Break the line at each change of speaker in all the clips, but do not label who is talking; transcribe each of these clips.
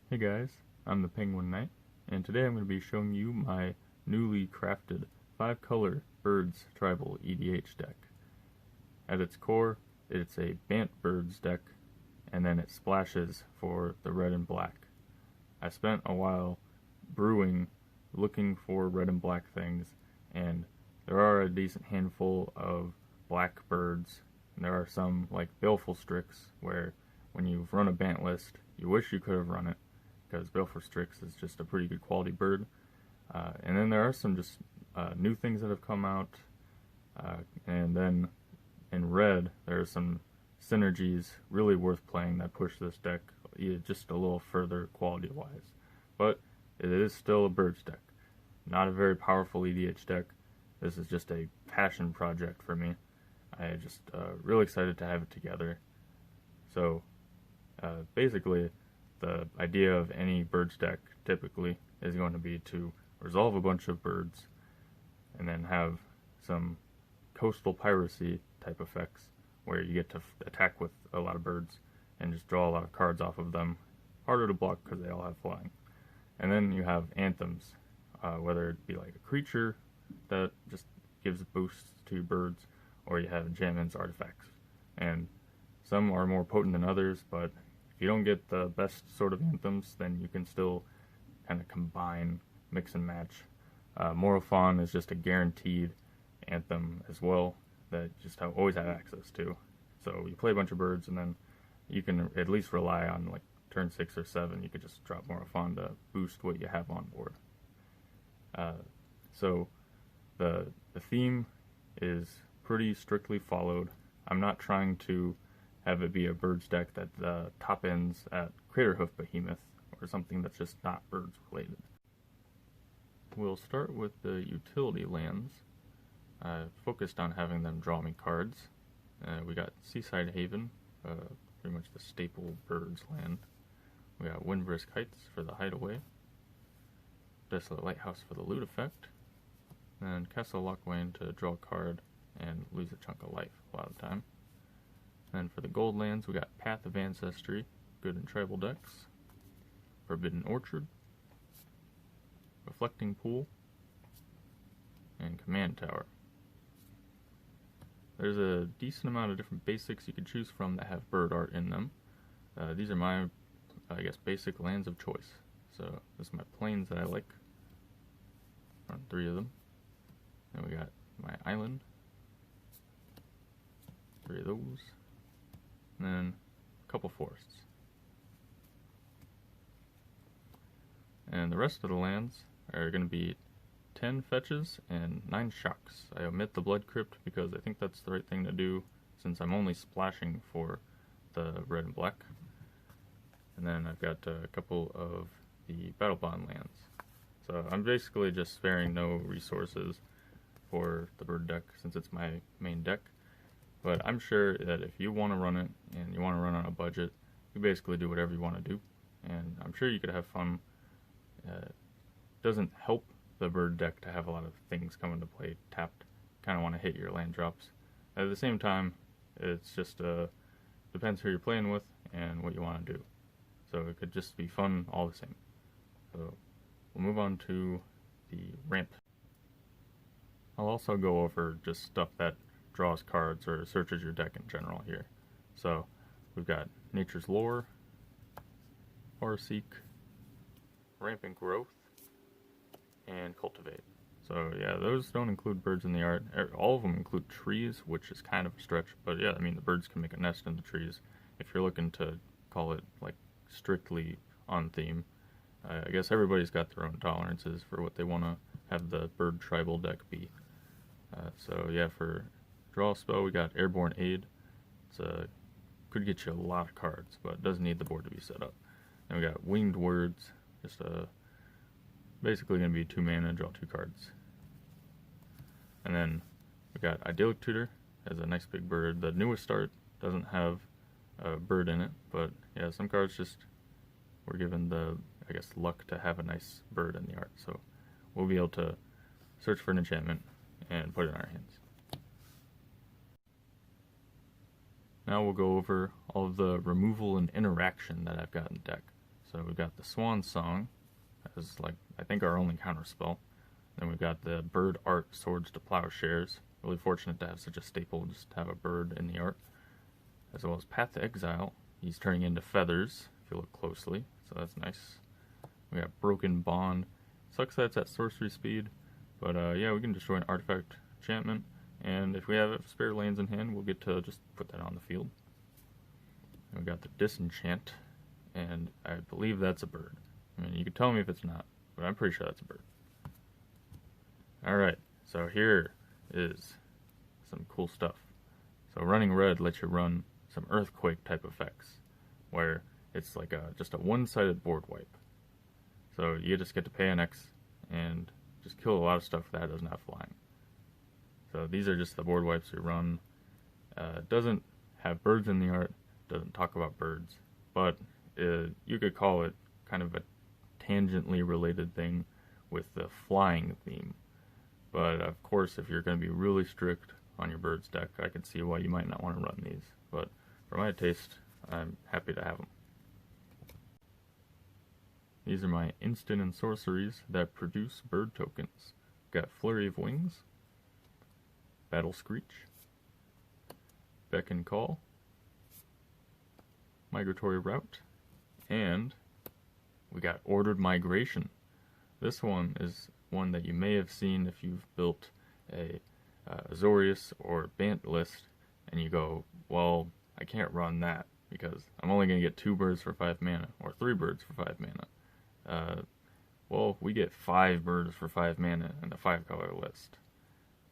Hey guys, I'm the Penguin Knight, and today I'm going to be showing you my newly crafted 5-color Birds Tribal EDH deck. At its core, it's a Bant Birds deck, and then it splashes for the red and black. I spent a while brewing, looking for red and black things, and there are a decent handful of black birds, and there are some like Baleful Strix, where when you've run a Bant list, you wish you could have run it, because Baleful Strix is just a pretty good quality bird. And then there are some just new things that have come out. And then in red, there are some synergies really worth playing that push this deck just a little further quality-wise. But it is still a birds deck. Not a very powerful EDH deck. This is just a passion project for me. I just really excited to have it together. So basically, the idea of any birds deck typically is going to be to resolve a bunch of birds and then have some coastal piracy type effects where you get to attack with a lot of birds and just draw a lot of cards off of them. Harder to block because they all have flying. And then you have anthems, whether it be like a creature that just gives boosts to birds, or you have enchantments, artifacts. And some are more potent than others, but if you don't get the best sort of anthems, then you can still kind of combine, mix and match. Morophon is just a guaranteed anthem as well that you just always have access to. So you play a bunch of birds, and then you can at least rely on like turn 6 or 7. You could just drop Morophon to boost what you have on board. So the theme is pretty strictly followed. I'm not trying to have it be a birds deck that top ends at Craterhoof Behemoth, or something that's just not birds related. We'll start with the utility lands. I focused on having them draw me cards. We got Seaside Haven, pretty much the staple birds land. We got Windbrisk Heights for the hideaway, Desolate Lighthouse for the loot effect, and Castle Lochwain to draw a card and lose a chunk of life a lot of the time. And for the gold lands, we got Path of Ancestry, good in tribal decks, Forbidden Orchard, Reflecting Pool, and Command Tower. There's a decent amount of different basics you can choose from that have bird art in them. These are my, basic lands of choice. So this is my plains that I like. Run 3 of them. Then we got my island. 3 of those. And then a couple forests. And the rest of the lands are going to be 10 fetches and 9 shocks. I omit the Blood Crypt because I think that's the right thing to do, since I'm only splashing for the red and black. And then I've got a couple of the Battle Bond lands. So I'm basically just sparing no resources for the bird deck, since it's my main deck. But I'm sure that if you want to run it, and you want to run on a budget, you basically do whatever you want to do. And I'm sure you could have fun. It doesn't help the bird deck to have a lot of things come into play tapped. Kind of want to hit your land drops. At the same time, it's just depends who you're playing with and what you want to do. So it could just be fun all the same. So we'll move on to the ramp. I'll also go over just stuff that draws cards or searches your deck in general here. So we've got Nature's Lore, Horrorseek, Rampant Growth, and Cultivate. So yeah, those don't include birds in the art. All of them include trees, which is kind of a stretch, but yeah, I mean the birds can make a nest in the trees if you're looking to call it like strictly on theme. I guess everybody's got their own tolerances for what they want to have the bird tribal deck be. So yeah, for draw spell, we got Airborne Aid. It's could get you a lot of cards, but it doesn't need the board to be set up. Then we got Winged Words, just basically going to be 2 mana, draw 2 cards. And then we got Idyllic Tutor as a nice big bird. The newest start doesn't have a bird in it, but yeah, some cards just were given the, luck to have a nice bird in the art. So we'll be able to search for an enchantment and put it in our hands. Now we'll go over all of the removal and interaction that I've got in the deck. So we've got the Swan Song as like I think our only counter spell. Then we've got the Bird Art Swords to Plowshares. Really fortunate to have such a staple, just to have a bird in the art. As well as Path to Exile. He's turning into feathers if you look closely, so that's nice. We got Broken Bond. Sucks that it's at sorcery speed, but yeah, we can destroy an artifact enchantment, and if we have spare lands in hand, we'll get to just put that on the field. And we got the Disenchant, and I believe that's a bird. I mean, you can tell me if it's not, but I'm pretty sure that's a bird. Alright, so here is some cool stuff. So running red lets you run some earthquake type effects, where it's like just a one-sided board wipe. So you just get to pay an X and just kill a lot of stuff that doesn't have flying. So these are just the board wipes we run. Doesn't have birds in the art, doesn't talk about birds, but you could call it kind of a tangentially related thing with the flying theme. But of course, if you're going to be really strict on your birds deck, I can see why you might not want to run these. But for my taste, I'm happy to have them. These are my instant and sorceries that produce bird tokens. Got Flurry of Wings, Battle Screech, Beck and Call, Migratory Route, and we got Ordered Migration. This one is one that you may have seen if you've built a Azorius or Bant list, and you go, well, I can't run that because I'm only going to get 2 birds for 5 mana, or 3 birds for 5 mana. Well, we get 5 birds for 5 mana in the 5-color list.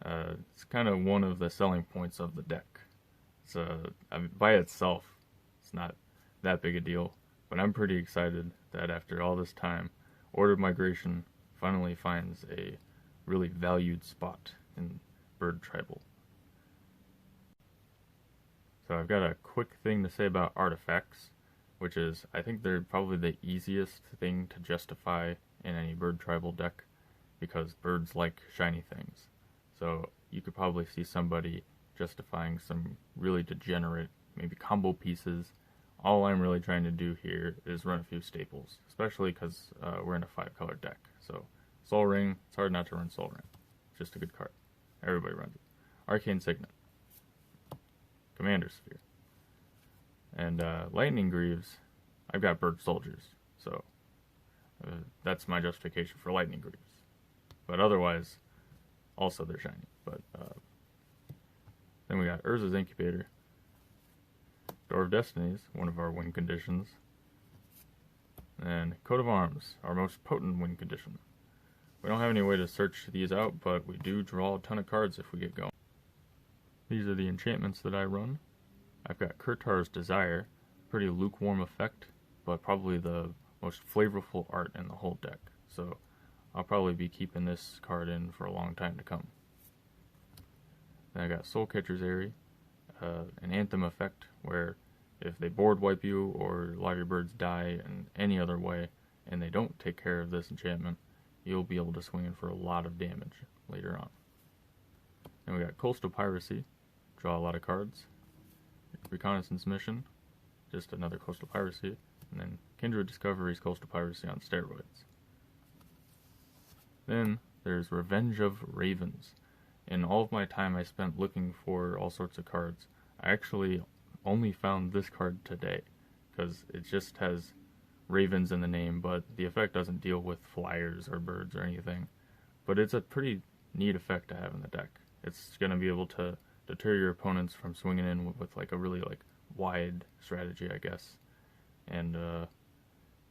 It's kind of one of the selling points of the deck. By itself, it's not that big a deal, but I'm pretty excited that after all this time, Ordered Migration finally finds a really valued spot in Bird Tribal. So I've got a quick thing to say about artifacts, which is I think they're probably the easiest thing to justify in any Bird Tribal deck, because birds like shiny things. So you could probably see somebody justifying some really degenerate, maybe combo pieces. All I'm really trying to do here is run a few staples, especially because we're in a 5-color deck. So Soul Ring, it's hard not to run Soul Ring. It's just a good card. Everybody runs it. Arcane Signet, Commander Sphere, and Lightning Greaves. I've got Bird Soldiers, so that's my justification for Lightning Greaves. But otherwise, also they're shiny. But then we got Urza's Incubator, Door of Destinies, one of our win conditions, and Coat of Arms, our most potent win condition. We don't have any way to search these out, but we do draw a ton of cards if we get going. These are the enchantments that I run. I've got Kurtar's Desire, pretty lukewarm effect, but probably the most flavorful art in the whole deck. So I'll probably be keeping this card in for a long time to come. Then I got Soulcatcher's Eyrie, an Anthem effect where if they board wipe you or a lot of your birds die in any other way and they don't take care of this enchantment, you'll be able to swing in for a lot of damage later on. Then we got Coastal Piracy, draw a lot of cards. Reconnaissance Mission, just another Coastal Piracy, and then Kindred Discovery's Coastal Piracy on steroids. Then there's Revenge of Ravens. In all of my time I spent looking for all sorts of cards, I actually only found this card today, because it just has ravens in the name, but the effect doesn't deal with flyers or birds or anything. But it's a pretty neat effect to have in the deck. It's going to be able to deter your opponents from swinging in with like a really like wide strategy, I guess. And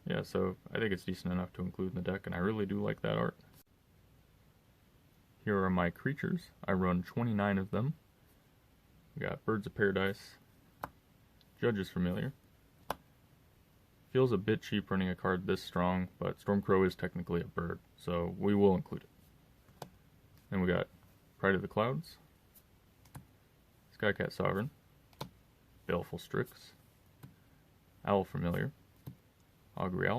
yeah, so I think it's decent enough to include in the deck, and I really do like that art. Here are my creatures. I run 29 of them. We got Birds of Paradise, Judge's Familiar. Feels a bit cheap running a card this strong, but Stormcrow is technically a bird, so we will include it. Then we got Pride of the Clouds, Skycat Sovereign, Baleful Strix, Owl Familiar, Augury,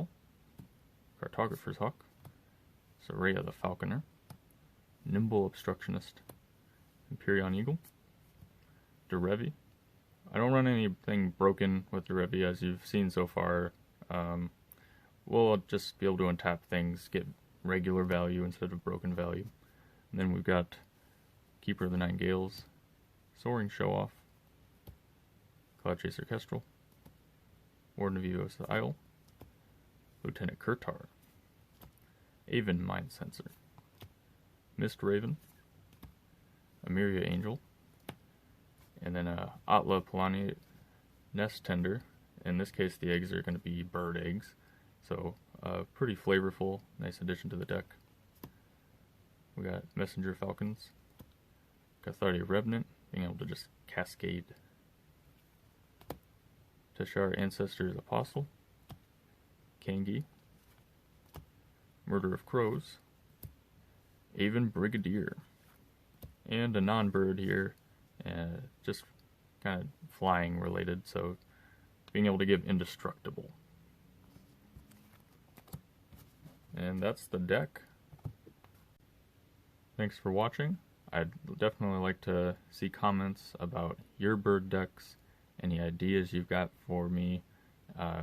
Cartographer's Hawk, Soraya the Falconer, Nimble Obstructionist, Empyrean Eagle, Derevi. I don't run anything broken with Derevi, as you've seen so far. we'll just be able to untap things, get regular value instead of broken value. And then we've got Keeper of the Nine Gales, Soaring Show-Off, Cloud Chaser Kestrel, Warden of Evos the Idol, Lieutenant Kurtar, Aven Mind Sensor, Mist Raven, Amiria Angel, and then Atla Polani Nest Tender. In this case, the eggs are going to be bird eggs, so pretty flavorful, nice addition to the deck. We got Messenger Falcons, Cathardia Revenant, being able to just cascade. Teshar Ancestor's Apostle, Kangi, Murder of Crows, Aven Brigadier, and a non-bird here, just kind of flying related, so being able to give Indestructible. And that's the deck. Thanks for watching. I'd definitely like to see comments about your bird decks, any ideas you've got for me,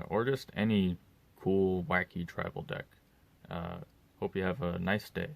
or just any cool, wacky tribal deck. Hope you have a nice day.